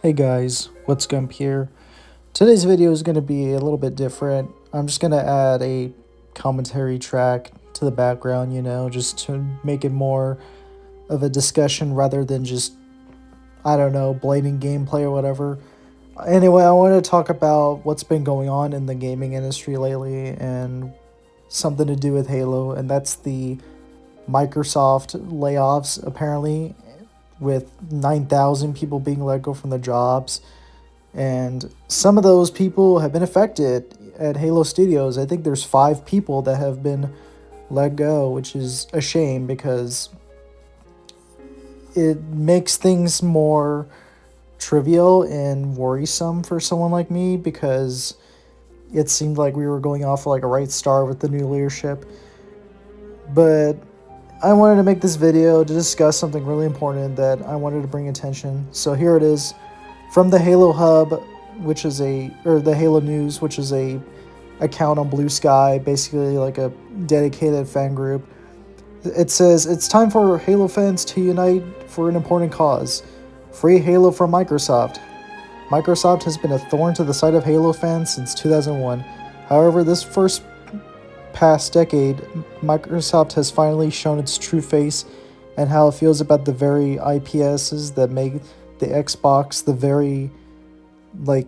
Hey guys, what's Gump here? Today's video is going to be a little bit different. I'm just going to add a commentary track to the background, just to make it more of a discussion rather than just, I don't know, blatant gameplay or whatever. Anyway, I want to talk about what's been going on in the gaming industry lately and something to do with Halo, and that's the Microsoft layoffs, apparently, with 9,000 people being let go from their jobs. And some of those people have been affected at Halo Studios. I think there's 5 people that have been let go, which is a shame because it makes things more trivial and worrisome for someone like me because it seemed like we were going off like a right start with the new leadership. But I wanted to make this video to discuss something really important that I wanted to bring attention. So here it is from the Halo Hub, the Halo News, which is a account on Blue Sky, basically like a dedicated fan group. It says, "It's time for Halo fans to unite for an important cause. Free Halo from Microsoft. Microsoft has been a thorn to the side of Halo fans since 2001. However, this first past decade, Microsoft has finally shown its true face and how it feels about the very IPSs that make the Xbox the very, like,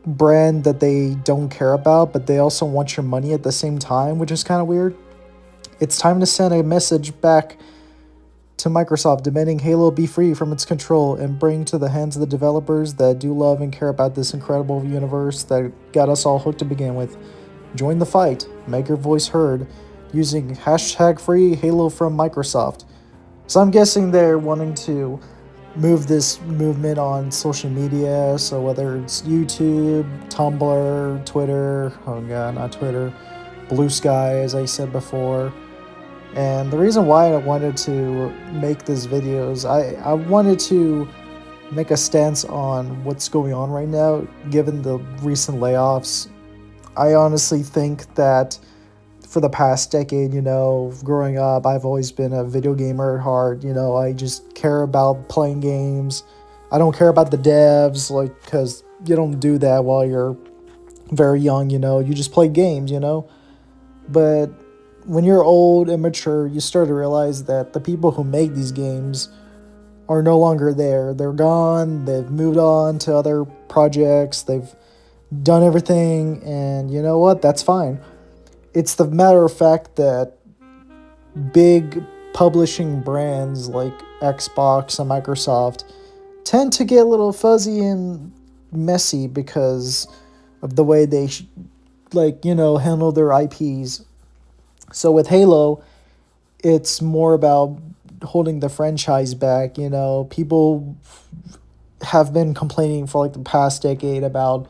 brand that they don't care about, but they also want your money at the same time, which is kind of weird. It's time to send a message back to Microsoft demanding Halo be free from its control and bring to the hands of the developers that do love and care about this incredible universe that got us all hooked to begin with. Join the fight, make your voice heard, using hashtag free Halo from Microsoft." So I'm guessing they're wanting to move this movement on social media, so whether it's YouTube, Tumblr, Twitter, oh god, not Twitter, Blue Sky, as I said before. And the reason why I wanted to make this video is I wanted to make a stance on what's going on right now, given the recent layoffs. I honestly think that for the past decade, growing up, I've always been a video gamer at heart. I just care about playing games. I don't care about the devs, because you don't do that while you're very young, you just play games. But when you're old and mature, you start to realize that the people who make these games are no longer there. They're gone, they've moved on to other projects, they've done everything, and you know what? That's fine. It's the matter of fact that big publishing brands like Xbox and Microsoft tend to get a little fuzzy and messy because of the way they handle their IPs. So with Halo, it's more about holding the franchise back. People have been complaining for like the past decade about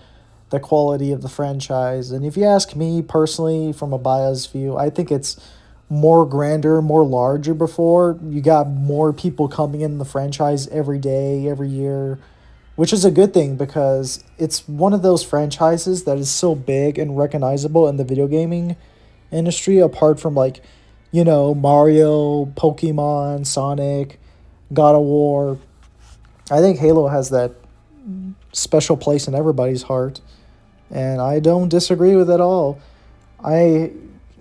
the quality of the franchise. And if you ask me personally, from a biased view, I think it's more grander, more larger before. You got more people coming in the franchise every day, every year, which is a good thing because it's one of those franchises that is so big and recognizable in the video gaming industry, apart from Mario, Pokemon, Sonic, God of War. I think Halo has that special place in everybody's heart, and I don't disagree with it at all. I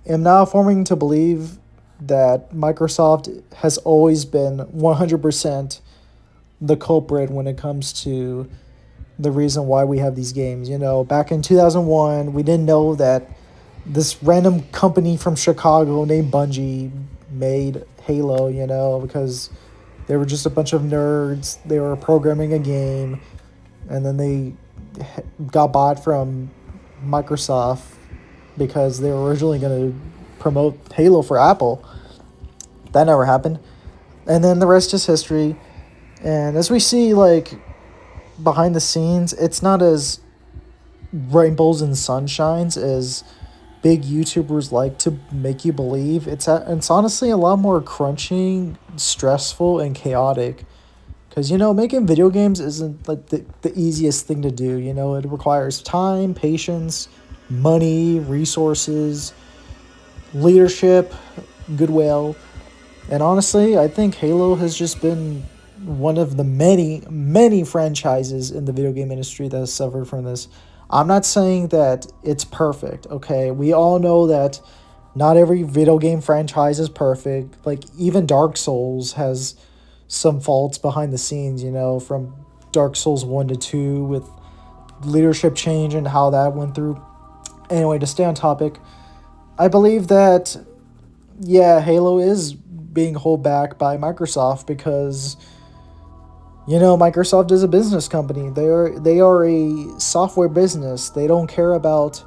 am now forming to believe that Microsoft has always been 100% the culprit when it comes to the reason why we have these games. Back in 2001, we didn't know that this random company from Chicago named Bungie made Halo, because they were just a bunch of nerds. They were programming a game, and then they got bought from Microsoft because they were originally going to promote Halo for Apple. That never happened. And then the rest is history. And as we see, behind the scenes, it's not as rainbows and sunshines as big YouTubers like to make you believe. It's honestly a lot more crunching, stressful, and chaotic. Because, making video games isn't like the easiest thing to do. It requires time, patience, money, resources, leadership, goodwill. And honestly, I think Halo has just been one of the many franchises in the video game industry that has suffered from this. I'm not saying that it's perfect, okay? We all know that not every video game franchise is perfect. Like, even Dark Souls has some faults behind the scenes, from Dark Souls 1 to 2 with leadership change and how that went through. Anyway, to stay on topic, I believe that, yeah, Halo is being held back by Microsoft because Microsoft is a business company. They are a software business. They don't care about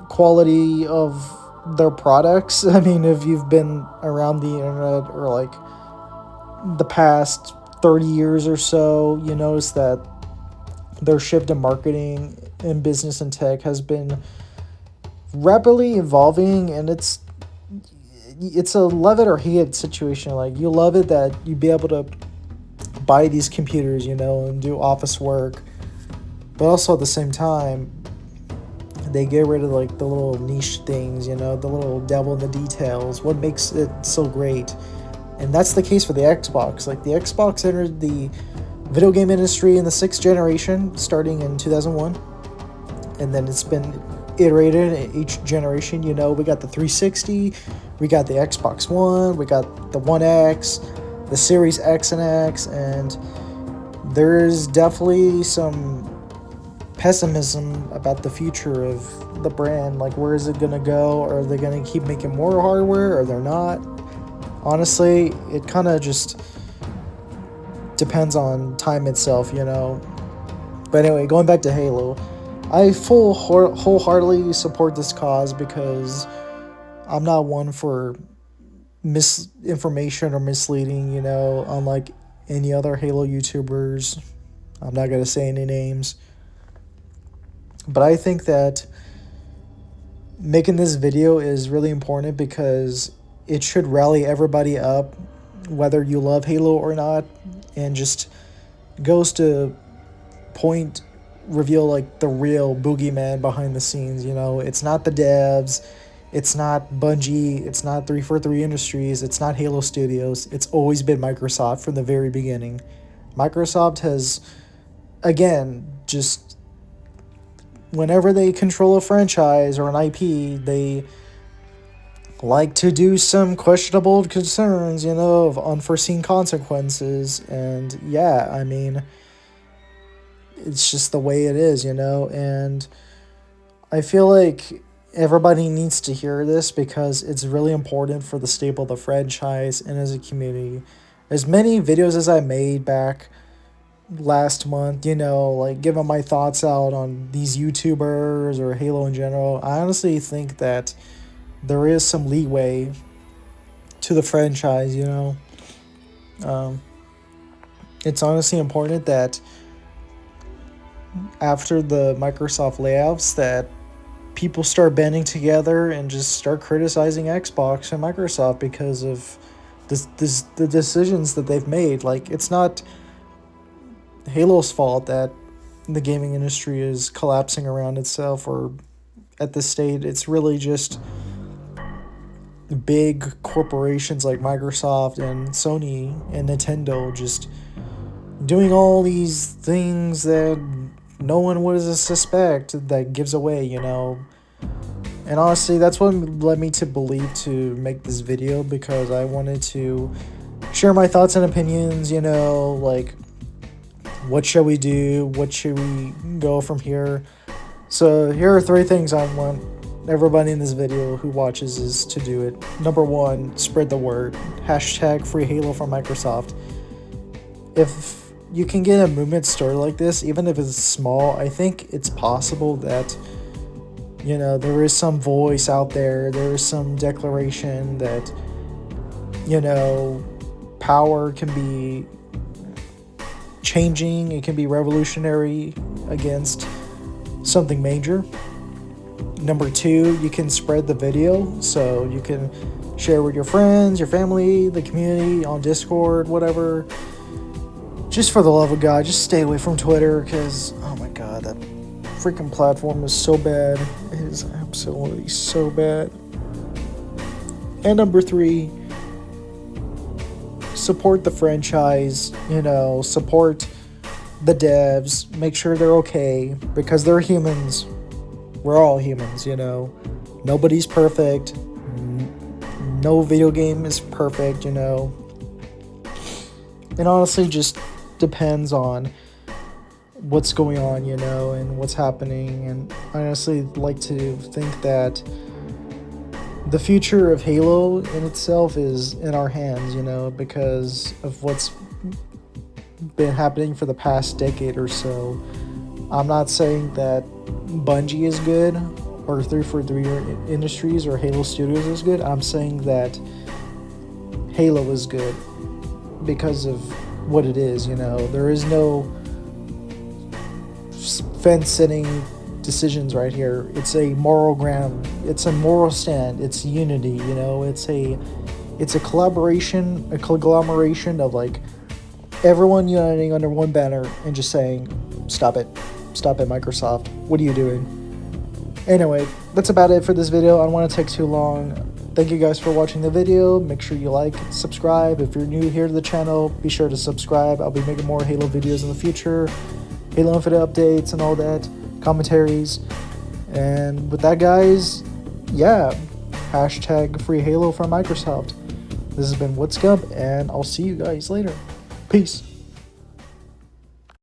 quality of their products. I mean, if you've been around the internet or like the past 30 years or so, you notice that their shift in marketing in business and tech has been rapidly evolving, and it's a love it or hate it situation. Like, you love it that you be able to buy these computers, and do office work, but also at the same time they get rid of like the little niche things, the little devil in the details, what makes it so great. And that's the case for the Xbox. Like, the Xbox entered the video game industry in the 6th generation starting in 2001, and then it's been iterated in each generation. We got the 360, we got the Xbox One, we got the One X, the Series X and X, and there's definitely some pessimism about the future of the brand. Like, where is it gonna go? Are they gonna keep making more hardware, or they're not? Honestly, it kind of just depends on time itself, But anyway, going back to Halo, I wholeheartedly support this cause because I'm not one for misinformation or misleading, unlike any other Halo YouTubers. I'm not going to say any names. But I think that making this video is really important because it should rally everybody up, whether you love Halo or not, and just goes to reveal like the real boogeyman behind the scenes. It's not the devs, it's not Bungie, it's not 343 Industries, it's not Halo Studios. It's always been Microsoft from the very beginning. Microsoft has, again, just whenever they control a franchise or an IP, they like to do some questionable concerns, of unforeseen consequences. And yeah, I mean, it's just the way it is, and I feel like everybody needs to hear this because it's really important for the stable of the franchise and as a community. As many videos as I made back last month, like giving my thoughts out on these YouTubers or Halo in general, I honestly think that there is some leeway to the franchise, It's honestly important that after the Microsoft layoffs that people start banding together and just start criticizing Xbox and Microsoft because of the decisions that they've made. Like, it's not Halo's fault that the gaming industry is collapsing around itself or at this state. It's really just big corporations like Microsoft and Sony and Nintendo just doing all these things that no one would suspect that gives away, And honestly, that's what led me to believe to make this video, because I wanted to share my thoughts and opinions, like, what should we do? What should we go from here? So here are 3 things I want everybody in this video who watches is to do it. Number 1, spread the word. # free Halo from Microsoft. If you can get a movement started like this, even if it's small, I think it's possible that, there is some voice out there, there is some declaration that, power can be changing, it can be revolutionary against something major. Number 2, you can spread the video, so you can share with your friends, your family, the community, on Discord, whatever. Just for the love of God, just stay away from Twitter, because, oh my God, that freaking platform is so bad. It is absolutely so bad. And number 3, support the franchise, you know, support the devs, make sure they're okay, because they're humans. We're all humans, you know. Nobody's perfect. No video game is perfect, you know. It honestly just depends on what's going on, you know, and what's happening. And I honestly like to think that the future of Halo in itself is in our hands, you know, because of what's been happening for the past decade or so. I'm not saying that Bungie is good or 343 Industries or Halo Studios is good. I'm saying that Halo is good because of what it is, you know. There is no fence-sitting decisions right here. It's a moral ground. It's a moral stand. It's unity, you know. It's a collaboration, a conglomeration of like everyone uniting under one banner and just saying, stop it, Microsoft. What are you doing? Anyway, that's about it for this video. I don't want to take too long. Thank you guys for watching the video. Make sure you like, subscribe. If you're new here to the channel, be sure to subscribe. I'll be making more Halo videos in the future. Halo Infinite updates and all that. Commentaries. And with that, guys, yeah. Hashtag free Halo from Microsoft. This has been What's Gump, and I'll see you guys later. Peace.